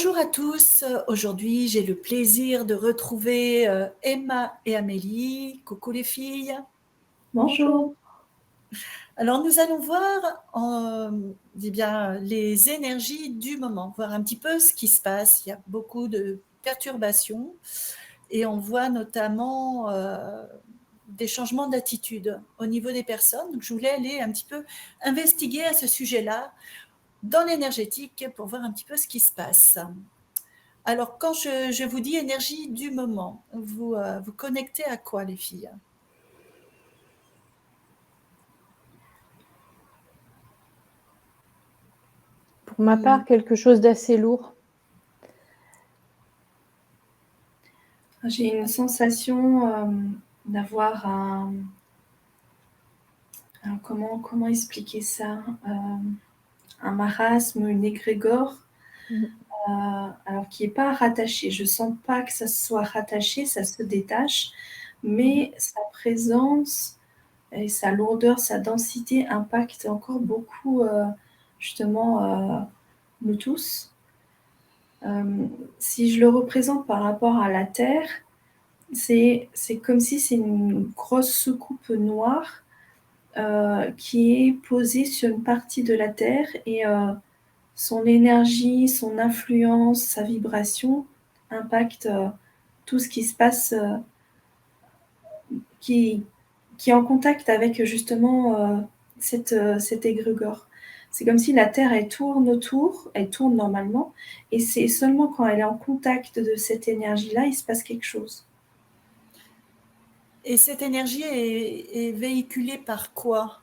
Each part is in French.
Bonjour à tous. Aujourd'hui, j'ai le plaisir de retrouver Emma et Amélie. Coucou les filles. Bonjour. Bonjour. Alors, nous allons voir bien, les énergies du moment, voir un petit peu ce qui se passe. Il y a beaucoup de perturbations et on voit notamment des changements d'attitude au niveau des personnes. Donc, je voulais aller un petit peu investiguer à ce sujet-là dans l'énergétique pour voir un petit peu ce qui se passe. Alors, quand je vous dis énergie du moment, vous connectez à quoi, les filles? Pour ma part, quelque chose d'assez lourd. J'ai une sensation d'avoir comment expliquer ça? Un marasme, une égrégore, alors qui n'est pas rattaché. Je sens pas que ça soit rattaché, ça se détache, mais sa présence et sa lourdeur, sa densité impactent encore beaucoup justement nous tous. Si je le représente par rapport à la Terre, c'est comme si c'est une grosse soucoupe noire qui est posée sur une partie de la Terre et son énergie, son influence, sa vibration impacte tout ce qui se passe, qui est en contact avec justement cet égrégore. C'est comme si la Terre, elle tourne autour, elle tourne normalement, et c'est seulement quand elle est en contact de cette énergie-là, il se passe quelque chose. Et cette énergie est véhiculée par quoi?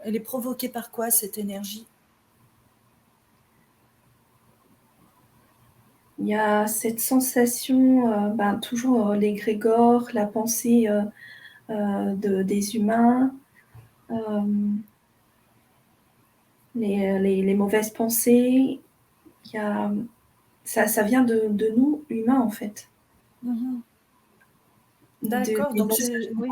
Elle est provoquée par quoi, cette énergie? Il y a cette sensation, toujours l'égrégore, la pensée des humains, euh, les mauvaises pensées. Il y a, ça vient de nous, humains, en fait. D'accord, Des donc anciens. oui.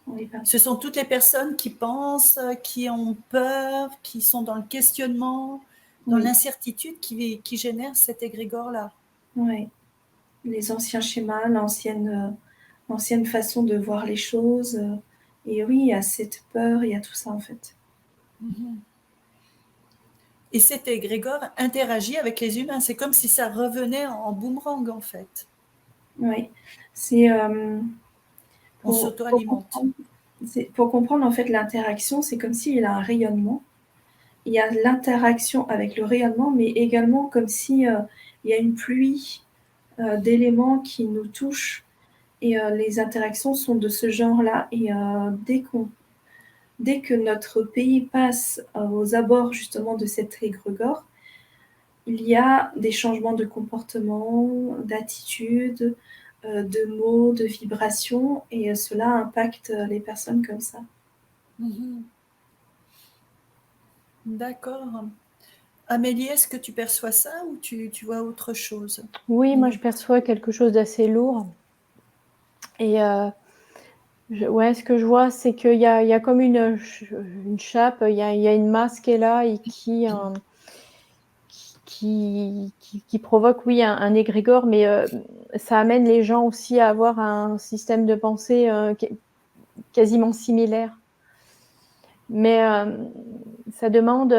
Oui, pardon. Ce sont toutes les personnes qui pensent, qui ont peur, qui sont dans le questionnement, dans Oui, l'incertitude qui génère cet égrégore-là. ouais. Les anciens schémas, l'ancienne façon de voir les choses. Et oui, il y a cette peur, il y a tout ça, en fait. Et cet égrégore interagit avec les humains. C'est comme si ça revenait en boomerang, en fait. Oui, c'est On pour s'auto-alimente. comprendre, pour comprendre en fait l'interaction, c'est comme s'il a un rayonnement. Il y a l'interaction avec le rayonnement, mais également comme si il y a une pluie d'éléments qui nous touchent. Et les interactions sont de ce genre-là. Et dès que notre pays passe aux abords justement de cette égrégore, il y a des changements de comportement, d'attitude, de mots, de vibrations, et cela impacte les personnes comme ça. D'accord. Amélie, est-ce que tu perçois ça ou tu vois autre chose? Oui, moi je perçois quelque chose d'assez lourd. Et ce que je vois, c'est qu'il y a comme une chape, il y a une masse qui est là et qui provoque, oui, un égrégore, mais ça amène les gens aussi à avoir un système de pensée quasiment similaire. Mais ça demande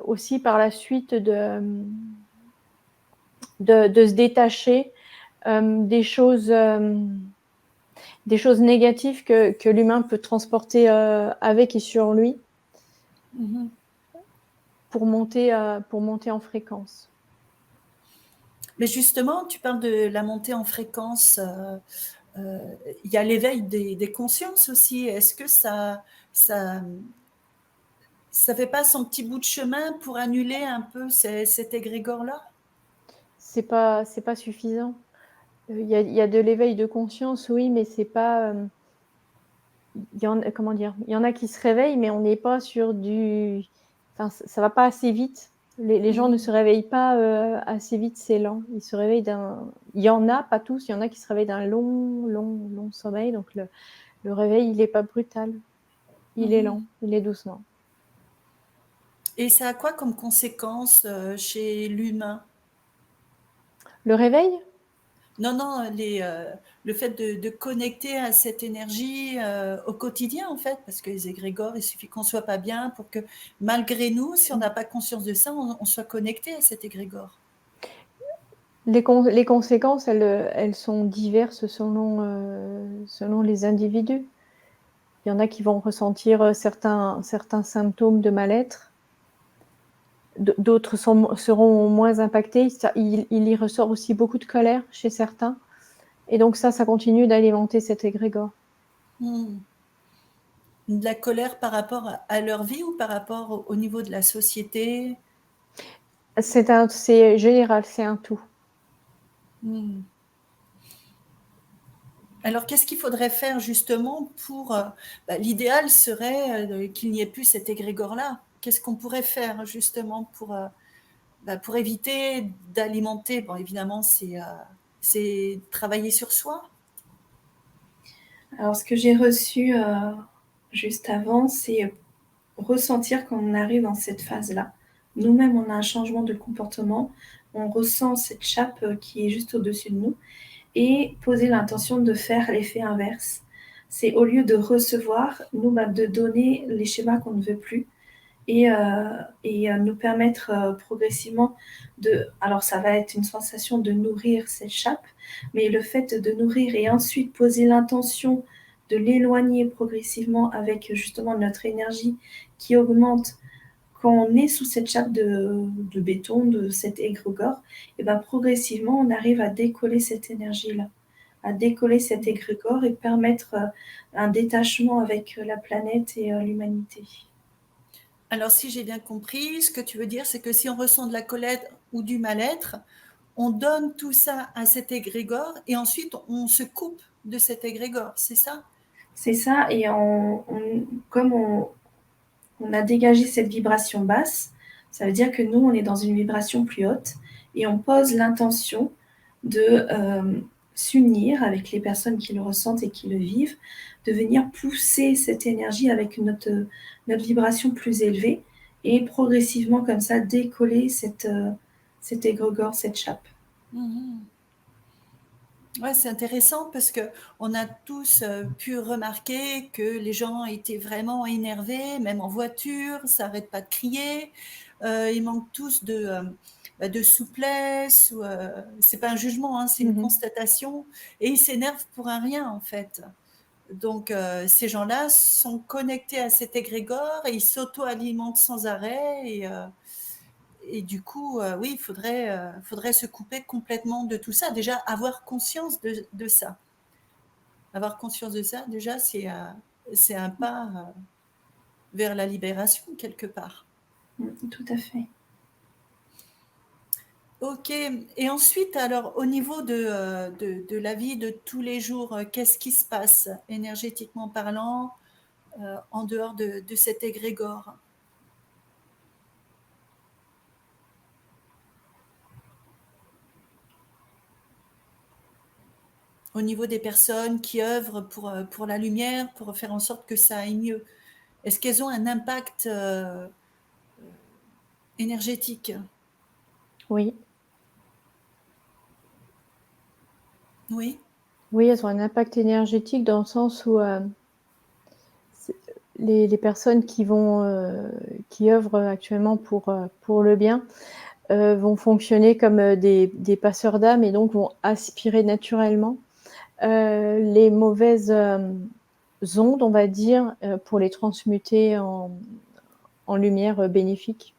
aussi par la suite de se détacher des choses négatives que l'humain peut transporter avec et sur lui pour monter en fréquence. Mais justement, tu parles de la montée en fréquence. Il y a l'éveil des consciences aussi. Est-ce que ça fait pas son petit bout de chemin pour annuler un peu cet égrégore-là? C'est pas suffisant. Il y a de l'éveil de conscience, oui, mais c'est pas. Il y en a qui se réveillent, mais on n'est pas sur du. Enfin, ça va pas assez vite. Les gens ne se réveillent pas assez vite, c'est lent. Ils se réveillent d'un. Il y en a, pas tous, il y en a qui se réveillent d'un long sommeil. Donc le réveil, il n'est pas brutal. Il est lent, il est doucement. Et ça a quoi comme conséquence chez l'humain? Le réveil? Non, non, le fait de connecter à cette énergie au quotidien, en fait, parce que les égrégores, il suffit qu'on soit pas bien pour que, malgré nous, si on n'a pas conscience de ça, on soit connecté à cet égrégore. Les conséquences, elles sont diverses selon les individus. Il y en a qui vont ressentir certains symptômes de mal-être. D'autres seront moins impactés. Il y ressort aussi beaucoup de colère chez certains. Et donc ça continue d'alimenter cet égrégore. De la colère par rapport à leur vie ou par rapport au niveau de la société? C'est général, c'est un tout. Alors, qu'est-ce qu'il faudrait faire justement pour... l'idéal serait qu'il n'y ait plus cet égrégore-là. Qu'est-ce qu'on pourrait faire justement pour éviter d'alimenter? Bon, évidemment, c'est travailler sur soi. Alors, ce que j'ai reçu juste avant, c'est ressentir quand on arrive dans cette phase-là. Nous-mêmes, on a un changement de comportement, on ressent cette chape qui est juste au-dessus de nous, et poser l'intention de faire l'effet inverse. C'est au lieu de recevoir, nous, de donner les schémas qu'on ne veut plus, et nous permettre progressivement de... Alors ça va être une sensation de nourrir cette chape, mais le fait de nourrir et ensuite poser l'intention de l'éloigner progressivement avec justement notre énergie qui augmente quand on est sous cette chape de béton, de cet égrégore, et ben progressivement on arrive à décoller cette énergie-là, à décoller cet égrégore et permettre un détachement avec la planète et l'humanité. Alors, si j'ai bien compris, ce que tu veux dire, c'est que si on ressent de la colère ou du mal-être, on donne tout ça à cet égrégore et ensuite on se coupe de cet égrégore, c'est ça? C'est ça, et comme on a dégagé cette vibration basse, ça veut dire que nous, on est dans une vibration plus haute et on pose l'intention de s'unir avec les personnes qui le ressentent et qui le vivent, de venir pousser cette énergie avec notre vibration plus élevée et progressivement comme ça décoller cet égrégore, cette chape. Ouais, c'est intéressant parce que on a tous pu remarquer que les gens étaient vraiment énervés, même en voiture, ça n'arrête pas de crier. Ils manquent tous de souplesse. C'est pas un jugement, hein, c'est une constatation. Et ils s'énervent pour un rien en fait. Donc ces gens-là sont connectés à cet égrégore et ils s'auto-alimentent sans arrêt. Et du coup, oui, faudrait se couper complètement de tout ça. Déjà, avoir conscience de ça. Avoir conscience de ça, déjà, c'est un pas vers la libération, quelque part. Tout à fait. Ok. Et ensuite, alors, au niveau de la vie de tous les jours, qu'est-ce qui se passe, énergétiquement parlant, en dehors de cet égrégore? Au niveau des personnes qui œuvrent pour la lumière, pour faire en sorte que ça aille mieux. Est-ce qu'elles ont un impact énergétique? Oui. Oui. Oui, elles ont un impact énergétique dans le sens où les personnes qui œuvrent actuellement pour le bien vont fonctionner comme des passeurs d'âme et donc vont aspirer naturellement les mauvaises ondes, on va dire, pour les transmuter en lumière bénéfique.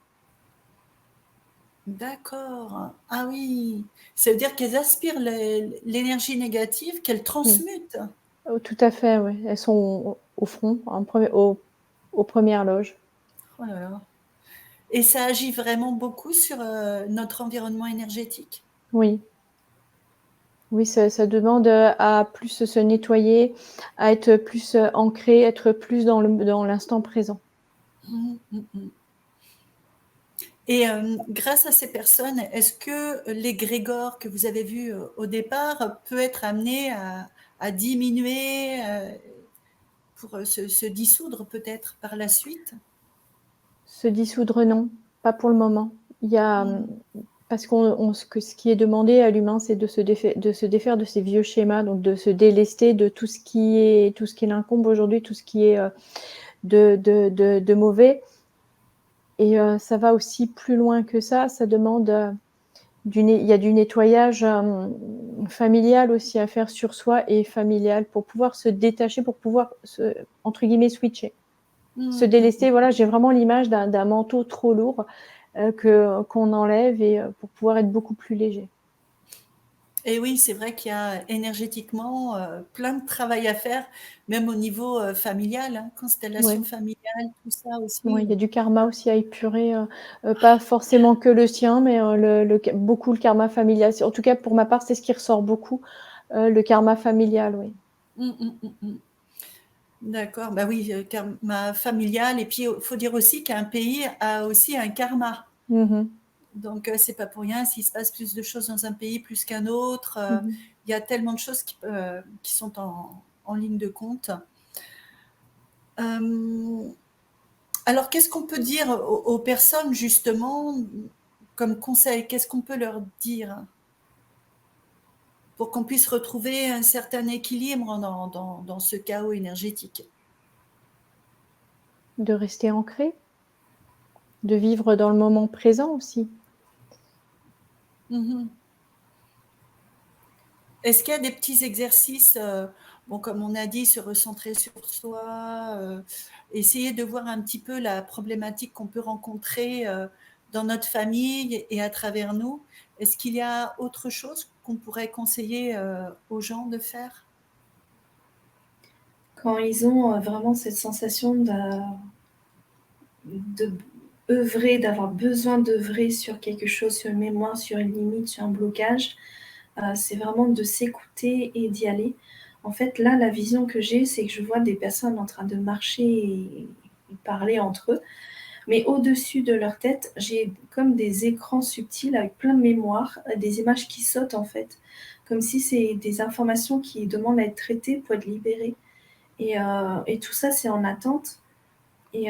D'accord. Ah oui. Ça veut dire qu'elles aspirent l'énergie négative, qu'elles transmutent. Oh, tout à fait, oui. Elles sont au front, aux premières loges. Oh là là. Et ça agit vraiment beaucoup sur notre environnement énergétique. Oui. Oui, ça demande à plus se nettoyer, à être plus ancré, être plus dans l'instant présent. Et grâce à ces personnes, est-ce que l'égrégore que vous avez vu au départ peut être amené à diminuer pour se dissoudre peut-être par la suite? Se dissoudre, non, pas pour le moment. Il y a parce ce qui est demandé à l'humain, c'est de se défaire de ces vieux schémas, donc de se délester de tout ce qui l'incombe aujourd'hui, tout ce qui est de mauvais. Et ça va aussi plus loin que ça. Ça demande il y a du nettoyage familial aussi à faire sur soi et familial pour pouvoir se détacher, pour pouvoir entre guillemets switcher, se délester. Voilà, j'ai vraiment l'image d'un manteau trop lourd qu'on enlève et pour pouvoir être beaucoup plus léger. Et oui, c'est vrai qu'il y a énergétiquement plein de travail à faire, même au niveau familial, hein, constellation familiale, tout ça aussi. Oui, il y a du karma aussi à épurer, pas forcément que le sien, mais beaucoup le karma familial. En tout cas, pour ma part, c'est ce qui ressort beaucoup, le karma familial, oui. D'accord, bah oui, karma familial. Et puis, il faut dire aussi qu'un pays a aussi un karma. Donc, c'est pas pour rien s'il se passe plus de choses dans un pays plus qu'un autre. Il y a tellement de choses qui sont en ligne de compte. Alors, qu'est-ce qu'on peut dire aux personnes, justement, comme conseil? Qu'est-ce qu'on peut leur dire pour qu'on puisse retrouver un certain équilibre dans ce chaos énergétique? De rester ancré, de vivre dans le moment présent aussi. Est-ce qu'il y a des petits exercices, comme on a dit, se recentrer sur soi, essayer de voir un petit peu la problématique qu'on peut rencontrer dans notre famille et à travers nous? Est-ce qu'il y a autre chose qu'on pourrait conseiller aux gens de faire? Quand ils ont vraiment cette sensation d'avoir besoin d'œuvrer sur quelque chose, sur une mémoire, sur une limite, sur un blocage, c'est vraiment de s'écouter et d'y aller. En fait, là, la vision que j'ai, c'est que je vois des personnes en train de marcher et parler entre eux. Mais au-dessus de leur tête, j'ai comme des écrans subtils avec plein de mémoire, des images qui sautent en fait, comme si c'est des informations qui demandent à être traitées pour être libérées. Et tout ça, c'est en attente. Et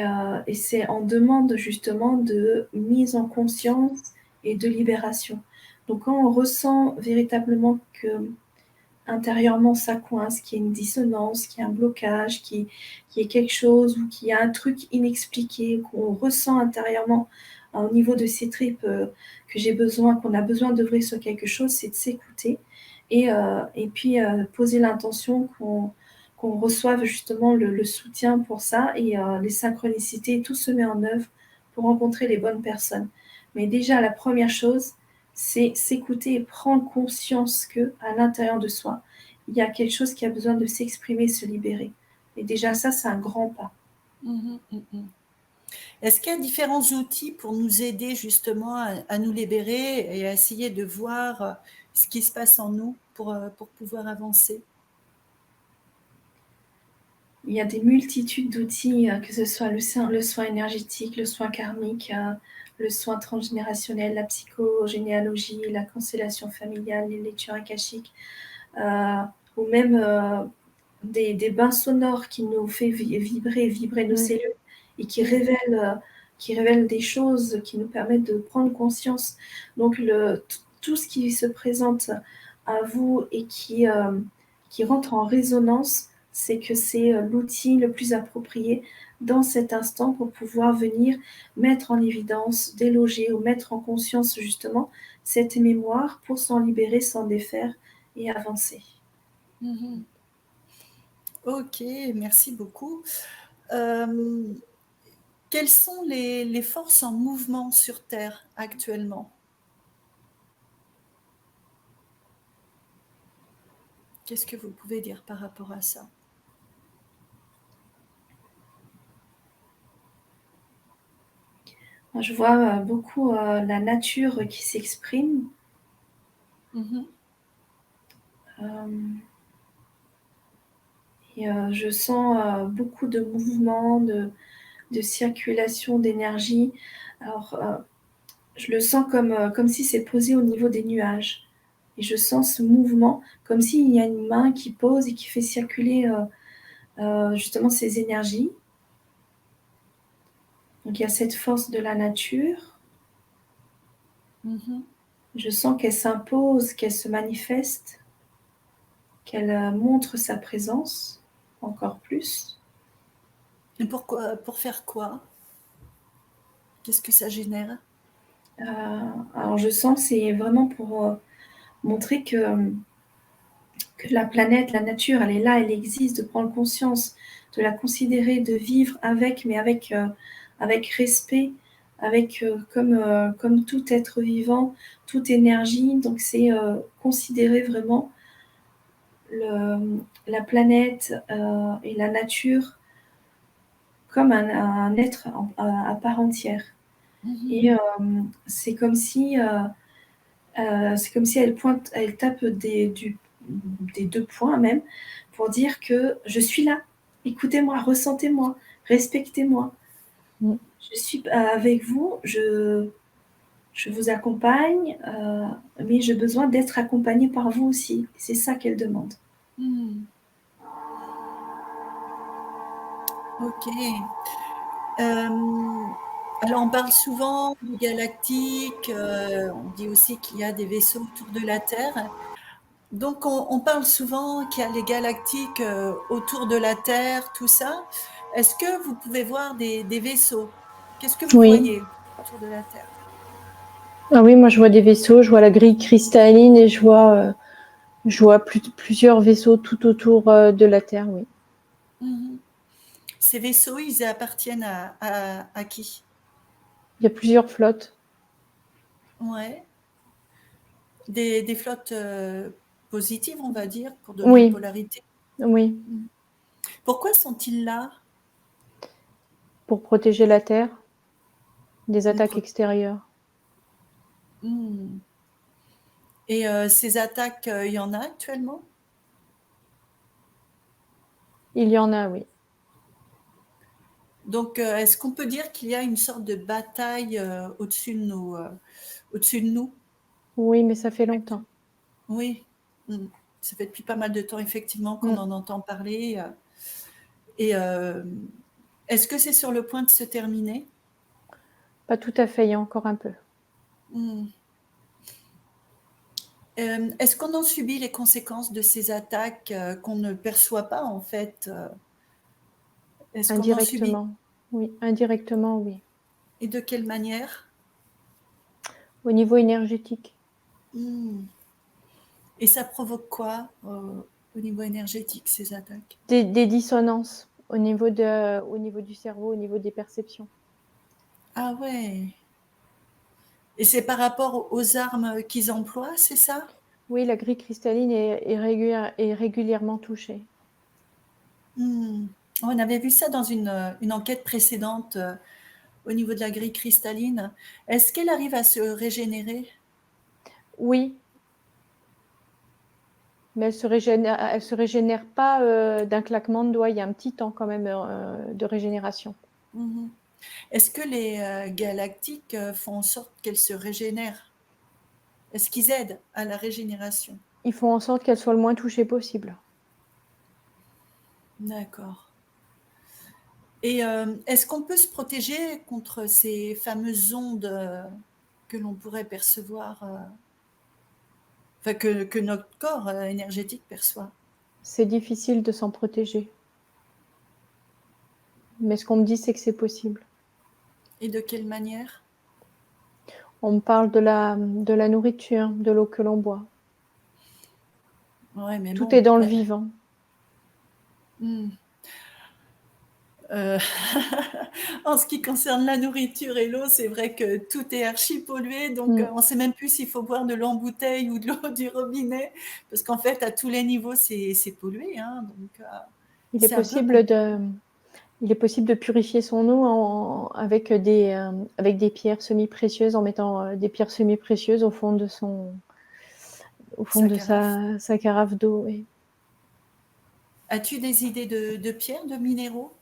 c'est en demande justement de mise en conscience et de libération. Donc quand on ressent véritablement que intérieurement ça coince, qu'il y a une dissonance, qu'il y a un blocage, qu'il y a quelque chose ou qu'il y a un truc inexpliqué, qu'on ressent intérieurement au niveau de ses tripes qu'on a besoin d'œuvrer sur quelque chose, c'est de s'écouter et puis poser l'intention qu'on reçoive justement le soutien pour ça et les synchronicités, tout se met en œuvre pour rencontrer les bonnes personnes. Mais déjà, la première chose, c'est s'écouter et prendre conscience que à l'intérieur de soi, il y a quelque chose qui a besoin de s'exprimer, se libérer. Et déjà, ça, c'est un grand pas. Est-ce qu'il y a différents outils pour nous aider justement à nous libérer et à essayer de voir ce qui se passe en nous pour pouvoir avancer? Il y a des multitudes d'outils, que ce soit le soin énergétique, le soin karmique, le soin transgénérationnel, la psychogénéalogie, la constellation familiale, les lectures akashiques, ou même des bains sonores qui nous fait vibrer nos cellules et qui révèlent des choses, qui nous permettent de prendre conscience. Donc tout ce qui se présente à vous et qui rentre en résonance, c'est que c'est l'outil le plus approprié dans cet instant pour pouvoir venir mettre en évidence, déloger ou mettre en conscience justement cette mémoire pour s'en libérer, s'en défaire et avancer. Ok, merci beaucoup. Quelles sont les forces en mouvement sur Terre actuellement? Qu'est-ce que vous pouvez dire par rapport à ça? Je vois beaucoup la nature qui s'exprime. Et je sens beaucoup de mouvements, de circulation d'énergie. Alors, je le sens comme si c'est posé au niveau des nuages. Et je sens ce mouvement comme s'il y a une main qui pose et qui fait circuler justement ces énergies. Donc il y a cette force de la nature. Je sens qu'elle s'impose, qu'elle se manifeste, qu'elle montre sa présence encore plus. Et pourquoi, pour faire quoi? Qu'est-ce que ça génère? Alors je sens que c'est vraiment pour montrer que la planète, la nature, elle est là, elle existe, de prendre conscience, de la considérer, de vivre avec, mais avec respect, comme tout être vivant, toute énergie. Donc c'est considérer vraiment la planète et la nature comme un être à part entière. Mhm. Et c'est comme si elle pointe, elle tape des deux points même, pour dire que je suis là, écoutez-moi, ressentez-moi, respectez-moi. Mm. Je suis avec vous, je vous accompagne, mais j'ai besoin d'être accompagnée par vous aussi. C'est ça qu'elle demande. Hmm. Ok. Alors, on parle souvent du galactique, on dit aussi qu'il y a des vaisseaux autour de la Terre. Donc, on parle souvent qu'il y a les galactiques autour de la Terre, tout ça. Est-ce que vous pouvez voir des vaisseaux? Qu'est-ce que vous Oui. voyez autour de la Terre? Ah oui, moi je vois des vaisseaux, je vois la grille cristalline et je vois plusieurs vaisseaux tout autour de la Terre, oui. Mhm. Ces vaisseaux, ils appartiennent à qui? Il y a plusieurs flottes. Ouais. Des flottes positives, on va dire, pour donner une Oui, polarité. oui, Mhm. Pourquoi sont-ils là? pour protéger la Terre des Nous attaques pro- extérieures. Hmm. Et ces attaques, il y en a actuellement? Il y en a, oui. Donc, est-ce qu'on peut dire qu'il y a une sorte de bataille au-dessus de nous? Oui, mais ça fait longtemps. Oui. Hmm. Ça fait depuis pas mal de temps, effectivement, qu'on Mm. en entend parler. Et est-ce que c'est sur le point de se terminer? Pas tout à fait, il y a encore un peu. Hmm. Est-ce qu'on en subit les conséquences de ces attaques qu'on ne perçoit pas, en fait? Est-ce qu'on en subit? Indirectement. Oui, indirectement, oui. Et de quelle manière? Au niveau énergétique. Hmm. Et ça provoque quoi au niveau énergétique, ces attaques? Des dissonances au niveau du cerveau, au niveau des perceptions. Ah ouais. Et c'est par rapport aux armes qu'ils emploient, c'est ça? Oui, la grille cristalline est régulièrement touchée. Hmm. On avait vu ça dans une enquête précédente au niveau de la grille cristalline. Est-ce qu'elle arrive à se régénérer? Oui, mais elle se régénère pas d'un claquement de doigts. Il y a un petit temps quand même de régénération. Mhm. Est-ce que les galactiques font en sorte qu'elle se régénère? Est-ce qu'ils aident à la régénération? Ils font en sorte qu'elle soit le moins touchée possible. D'accord. Et est-ce qu'on peut se protéger contre ces fameuses ondes que l'on pourrait percevoir, enfin que notre corps énergétique perçoit? C'est difficile de s'en protéger. Mais ce qu'on me dit, c'est que c'est possible. Et de quelle manière? On me parle de la nourriture, de l'eau que l'on boit. Ouais, mais Tout est bon. dans le vivant. Hmm. Euh, En ce qui concerne la nourriture et l'eau, c'est vrai que tout est archi pollué, donc Mm. on ne sait même plus s'il faut boire de l'eau en bouteille ou de l'eau du robinet, parce qu'en fait, à tous les niveaux, c'est pollué, hein, donc Il est c'est un peu possible compliqué. de, il est possible de purifier son eau avec avec des pierres semi-précieuses, en mettant des pierres semi-précieuses au fond Sa de carafe. sa carafe d'eau. Oui. As-tu des idées de pierres, de minéraux?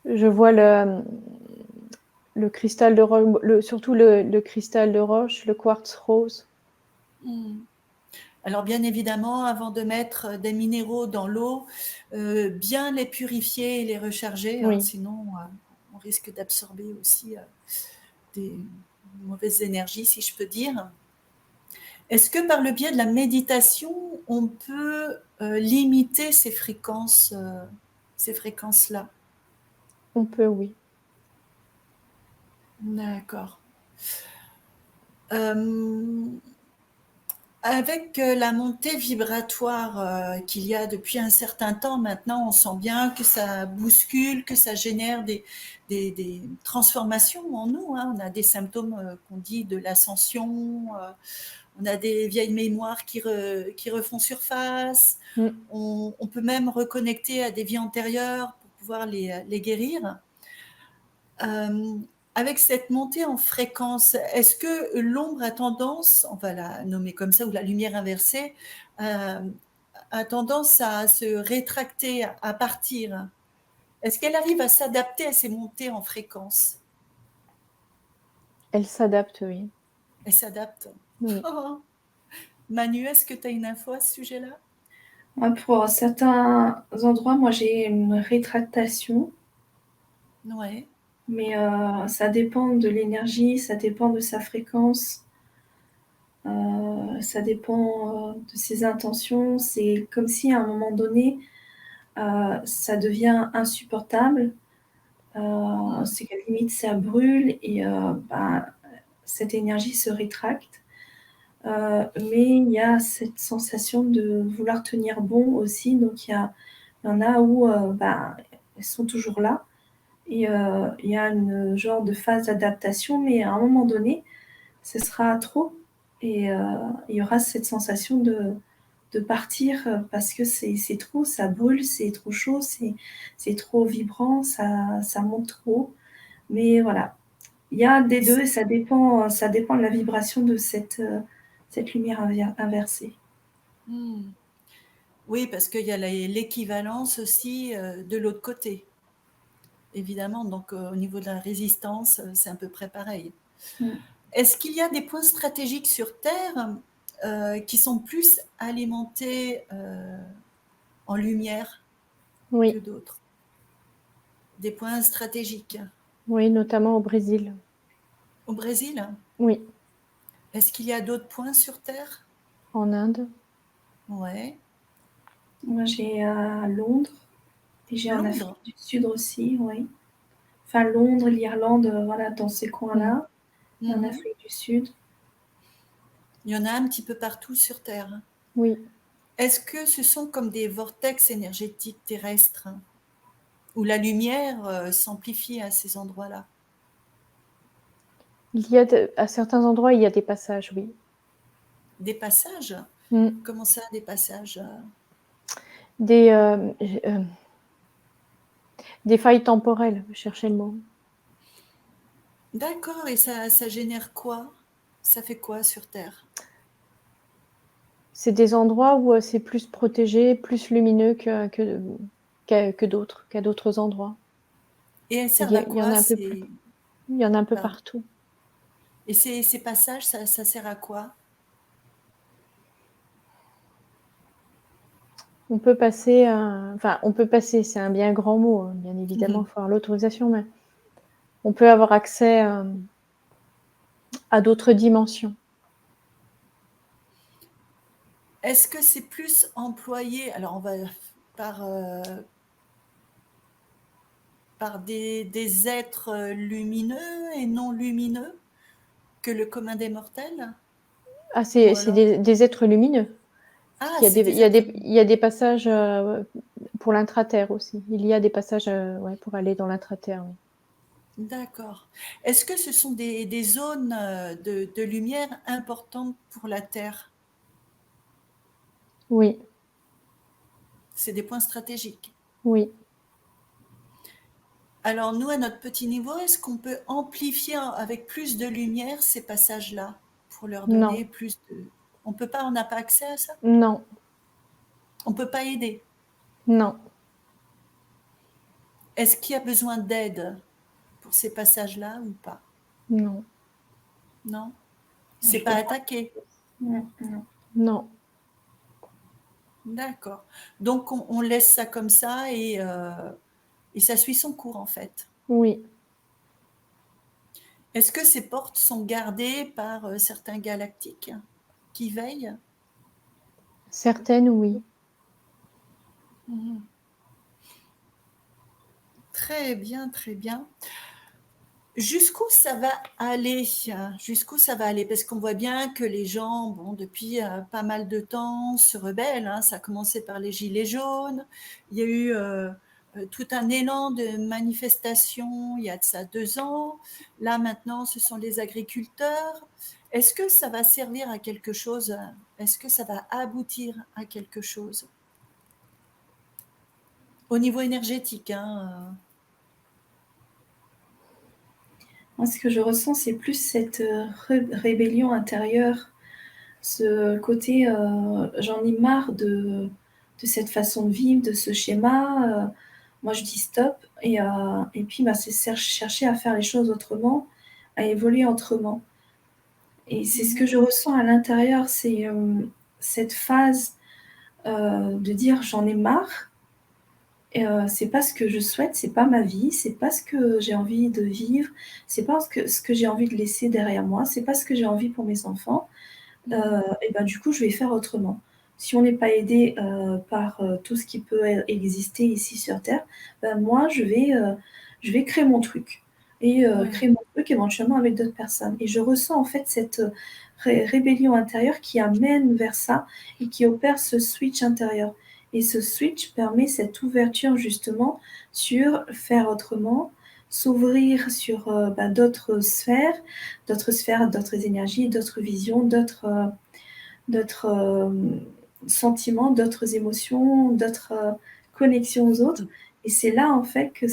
Je vois le cristal de roche, surtout le cristal de roche, le quartz rose. Hmm. Alors bien évidemment, avant de mettre des minéraux dans l'eau, bien les purifier et les recharger, hein, Oui, sinon on risque d'absorber aussi des, mauvaises énergies, si je peux dire. Est-ce que par le biais de la méditation, on peut limiter ces fréquences-là? On peut, oui. D'accord. Avec la montée vibratoire qu'il y a depuis un certain temps maintenant, on sent bien que ça bouscule, que ça génère des transformations en nous, hein. On a des symptômes qu'on dit de l'ascension, on a des vieilles mémoires qui refont surface, on peut même reconnecter à des vies antérieures pour pouvoir les guérir. Avec cette montée en fréquence, est-ce que l'ombre a tendance, on va la nommer comme ça, ou la lumière inversée, a tendance à se rétracter, à partir? Est-ce qu'elle arrive à s'adapter à ces montées en fréquence? Elle s'adapte, oui. Elle s'adapte. Oui. Oh. Manu, est-ce que tu as une info à ce sujet-là? Pour certains endroits, moi j'ai une rétractation. Ouais. Mais ça dépend de l'énergie, ça dépend de sa fréquence, ça dépend de ses intentions. C'est comme si à un moment donné, ça devient insupportable. C'est qu'à la limite, ça brûle et cette énergie se rétracte. Mais il y a cette sensation de vouloir tenir bon aussi. Donc il y en a où elles sont toujours là. Et il y a une genre de phase d'adaptation, mais à un moment donné, ce sera trop. Et il y aura cette sensation de partir parce que c'est trop, ça brûle, c'est trop chaud, c'est trop vibrant, ça monte trop. Mais voilà, il y a des deux et ça dépend de la vibration de cette lumière inversée. Oui, parce qu'il y a l'équivalence aussi de l'autre côté, évidemment. Donc, au niveau de la résistance, c'est à peu près pareil. Est-ce qu'il y a des points stratégiques sur Terre qui sont plus alimentés en lumière que d'autres? Des points stratégiques? Oui, notamment au Brésil. Au Brésil? Oui. Est-ce qu'il y a d'autres points sur Terre? En Inde? Ouais. Moi, j'ai à Londres et j'ai en Afrique du Sud aussi, oui. Enfin, Londres, l'Irlande, voilà, dans ces coins-là, et en Afrique du Sud. Il y en a un petit peu partout sur Terre. Oui. Est-ce que ce sont comme des vortex énergétiques terrestres où la lumière s'amplifie à ces endroits-là? À certains endroits, il y a des passages, oui. Des passages? Comment ça, des passages? Des failles temporelles, cherchez le mot. D'accord, et ça génère quoi? Ça fait quoi sur Terre? C'est des endroits où c'est plus protégé, plus lumineux qu'à d'autres endroits. Et elles servent à Il y en quoi? a un peu plus. Il y en a un peu Pardon. partout. Et ces passages, ça sert à quoi? On peut passer, c'est un bien grand mot, hein, bien évidemment, il faut avoir l'autorisation, mais on peut avoir accès à d'autres dimensions. Est-ce que c'est plus employé, alors on va par des êtres lumineux et non lumineux que le commun des mortels? Ah, c'est des êtres lumineux. Ah, Il c'est des y a êtres il y a des passages pour l'intraterre aussi. Il y a des passages pour aller dans l'intraterre. Oui. D'accord. Est-ce que ce sont des zones de lumière importantes pour la Terre? Oui. C'est des points stratégiques. Oui. Alors nous, à notre petit niveau, est-ce qu'on peut amplifier avec plus de lumière ces passages-là pour leur donner Non. plus de... On peut pas, on n'a pas accès à ça? Non. On peut pas aider? Non. Est-ce qu'il y a besoin d'aide pour ces passages-là ou pas? Non. Non? C'est pas attaqué? Non. Non. D'accord. Donc on laisse ça comme ça et ça suit son cours en fait. Oui. Est-ce que ces portes sont gardées par certains galactiques qui veillent? Certaines, oui. Mhm. Très bien, très bien. Jusqu'où ça va aller? Jusqu'où ça va aller? Parce qu'on voit bien que les gens, bon, depuis pas mal de temps, se rebellent, hein. Ça a commencé par les Gilets jaunes. Il y a eu tout un élan de manifestations il y a de ça 2 ans. Là, maintenant, ce sont les agriculteurs. Est-ce que ça va servir à quelque chose? Est-ce que ça va aboutir à quelque chose? Au niveau énergétique, hein. Moi, ce que je ressens, c'est plus cette rébellion intérieure, ce côté j'en ai marre de cette façon de vivre, de ce schéma. Moi, je dis stop. Et puis, bah, c'est chercher à faire les choses autrement, à évoluer autrement. Et c'est ce que je ressens à l'intérieur, c'est cette phase de dire j'en ai marre. Et c'est pas ce que je souhaite, c'est pas ma vie, c'est pas ce que j'ai envie de vivre, c'est pas ce que j'ai envie de laisser derrière moi, c'est pas ce que j'ai envie pour mes enfants. Et ben, du coup, je vais faire autrement. Si on n'est pas aidé, par, tout ce qui peut exister ici sur terre, ben, moi, je vais créer mon truc et Ouais. créer mon truc éventuellement avec d'autres personnes et je ressens en fait cette, rébellion intérieure qui amène vers ça et qui opère ce switch intérieur et ce switch permet cette ouverture justement sur faire autrement, s'ouvrir sur, bah, d'autres sphères, d'autres énergies, d'autres visions, d'autres sentiments, d'autres émotions, d'autres connexions aux autres. Et c'est là, en fait, que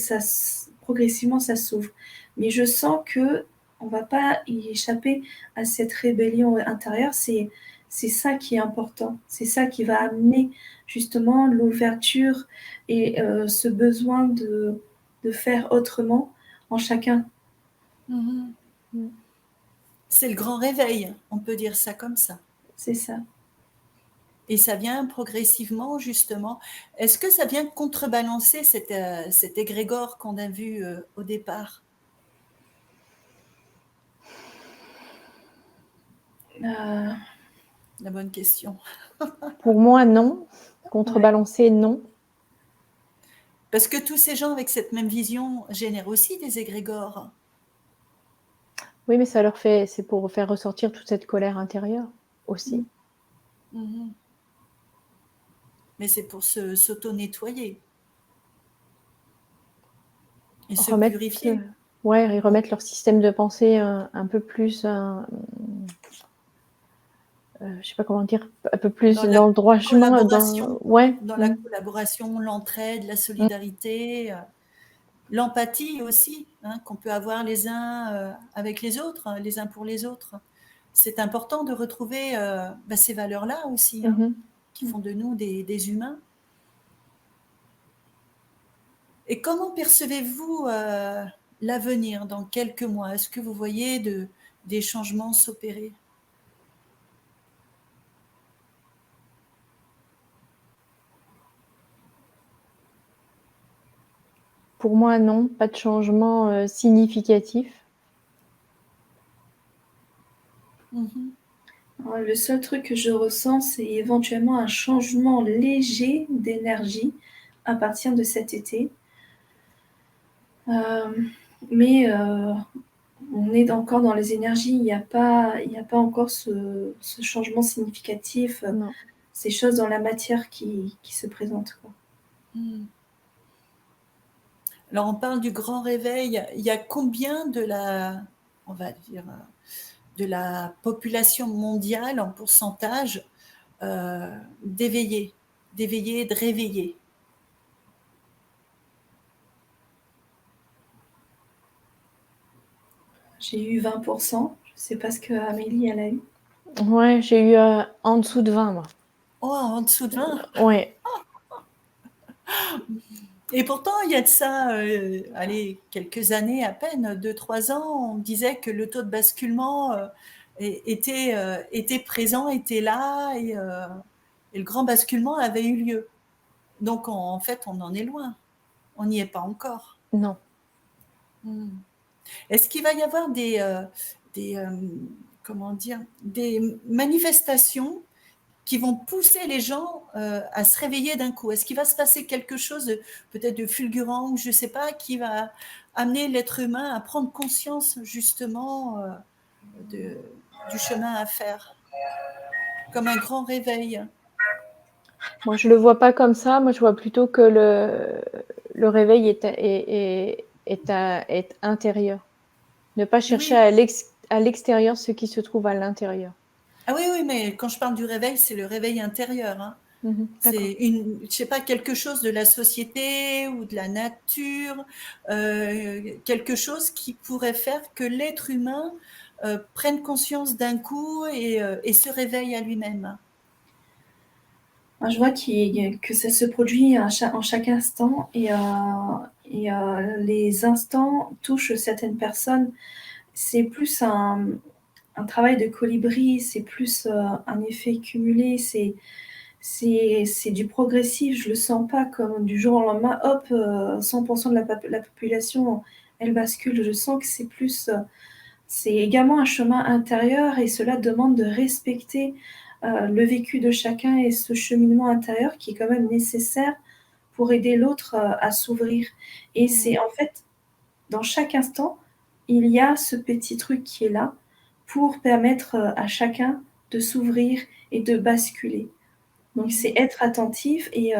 progressivement, ça s'ouvre. Mais je sens que on va pas y échapper à cette rébellion intérieure. C'est ça qui est important. C'est ça qui va amener justement l'ouverture et ce besoin de faire autrement en chacun. Mhm. C'est le grand réveil, on peut dire ça comme ça. C'est ça. Et ça vient progressivement, justement. Est-ce que ça vient contrebalancer cet égrégore qu'on a vu au départ? Euh, La bonne question. Pour moi, non. Contrebalancer, non. Parce que tous ces gens avec cette même vision génèrent aussi des égrégores. Oui, mais c'est pour faire ressortir toute cette colère intérieure aussi. Mhm. Mais c'est pour s'auto-nettoyer et se purifier. Ouais, et remettre leur système de pensée un peu plus, je sais pas comment dire, un peu plus dans le droit chemin. Ouais. Dans la collaboration, l'entraide, la solidarité, l'empathie aussi, hein, qu'on peut avoir les uns avec les autres, hein, les uns pour les autres. C'est important de retrouver ces valeurs-là aussi, hein, qui font de nous des humains. Et comment percevez-vous l'avenir dans quelques mois? Est-ce que vous voyez des changements s'opérer? Pour moi, non, pas de changement significatif. Alors, le seul truc que je ressens, c'est éventuellement un changement léger d'énergie à partir de cet été. Mais on est encore dans les énergies, il n'y a pas encore ce changement significatif, Non. ces choses dans la matière qui se présentent, quoi. Alors on parle du grand réveil. Il y a combien on va dire, de la population mondiale en pourcentage d'éveillés, de réveillés? J'ai eu 20%, je ne sais pas ce que Amélie elle a eu. Ouais, j'ai eu en dessous de 20, moi. Oh, en dessous de 20? Ouais. Et pourtant, il y a de ça, allez, quelques années à peine, 2-3 ans, on disait que le taux de basculement était présent, était là, et le grand basculement avait eu lieu. Donc, en fait, on en est loin. On n'y est pas encore. Non. Est-ce qu'il va y avoir comment dire, des manifestations qui vont pousser les gens à se réveiller d'un coup? Est-ce qu'il va se passer quelque chose peut-être de fulgurant, je ne sais pas, qui va amener l'être humain à prendre conscience justement du chemin à faire, comme un grand réveil? Moi, je le vois pas comme ça. Moi, je vois plutôt que le réveil est intérieur. Ne pas chercher Oui. à l'extérieur ce qui se trouve à l'intérieur. Ah oui, oui, mais quand je parle du réveil, c'est le réveil intérieur, hein. D'accord. C'est je sais pas, quelque chose de la société ou de la nature, quelque chose qui pourrait faire que l'être humain prenne conscience d'un coup et se réveille à lui-même. Je vois que ça se produit en chaque instant les instants touchent certaines personnes. C'est plus un travail de colibri, c'est plus un effet cumulé, c'est du progressif. Je le sens pas comme du jour au lendemain, hop, 100% de la population, elle bascule. Je sens que c'est également un chemin intérieur et cela demande de respecter le vécu de chacun et ce cheminement intérieur qui est quand même nécessaire pour aider l'autre à s'ouvrir. Et c'est en fait, dans chaque instant, il y a ce petit truc qui est là pour permettre à chacun de s'ouvrir et de basculer. Donc c'est être attentif et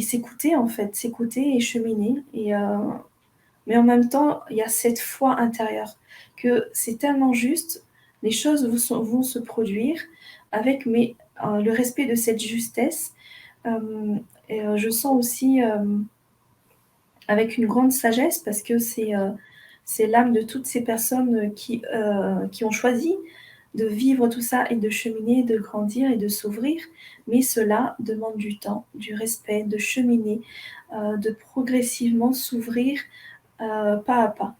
s'écouter en fait, s'écouter et cheminer. Mais en même temps, il y a cette foi intérieure que c'est tellement juste, les choses vont se produire avec le respect de cette justesse. Je sens aussi avec une grande sagesse parce que c'est l'âme de toutes ces personnes qui ont choisi de vivre tout ça et de cheminer, de grandir et de s'ouvrir. Mais cela demande du temps, du respect, de cheminer, de progressivement s'ouvrir pas à pas.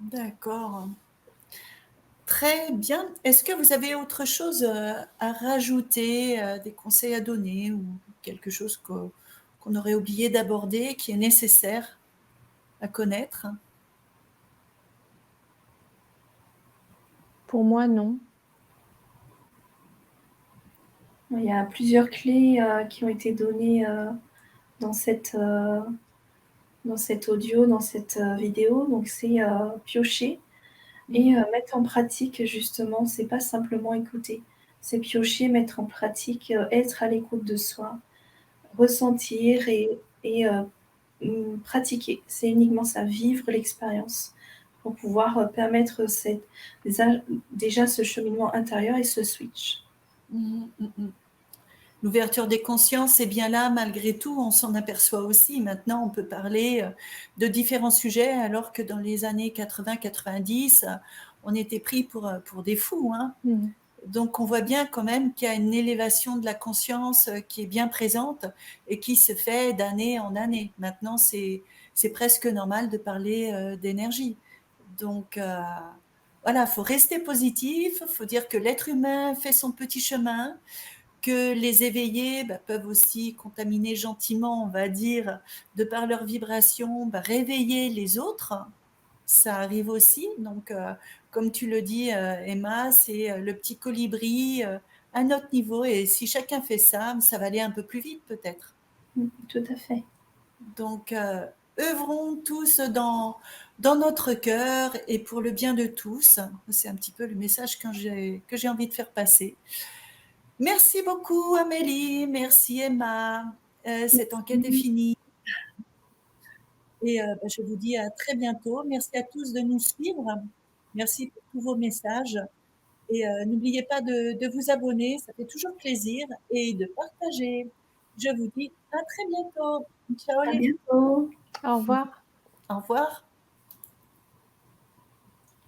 D'accord. Très bien. Est-ce que vous avez autre chose à rajouter, des conseils à donner ou quelque chose qu'on aurait oublié d'aborder, qui est nécessaire à connaître? Pour moi, non. Il y a plusieurs clés qui ont été données dans dans cet audio, dans cette vidéo. Donc c'est piocher et mettre en pratique justement. C'est pas simplement écouter, c'est piocher, mettre en pratique, être à l'écoute de soi, ressentir et pratiquer. C'est uniquement ça, vivre l'expérience pour pouvoir permettre déjà ce cheminement intérieur et ce switch. L'ouverture des consciences est bien là malgré tout, on s'en aperçoit aussi. Maintenant, on peut parler de différents sujets alors que dans les années 80-90, on était pris pour des fous, hein. Donc on voit bien quand même qu'il y a une élévation de la conscience qui est bien présente et qui se fait d'année en année. Maintenant, c'est presque normal de parler d'énergie. Donc voilà, il faut rester positif, il faut dire que l'être humain fait son petit chemin, que les éveillés peuvent aussi contaminer gentiment, on va dire, de par leur vibration, réveiller les autres. Ça arrive aussi. Donc, comme tu le dis, Emma, c'est le petit colibri à notre niveau. Et si chacun fait ça, ça va aller un peu plus vite peut-être. Tout à fait. Donc, œuvrons tous dans notre cœur et pour le bien de tous. C'est un petit peu le message que j'ai envie de faire passer. Merci beaucoup Amélie, merci Emma. Cette enquête est finie. Et je vous dis à très bientôt. Merci à tous de nous suivre. Merci pour tous vos messages. Et n'oubliez pas de vous abonner, ça fait toujours plaisir, et de partager. Je vous dis à très bientôt. Ciao À les filles. bientôt. Au revoir. Au revoir.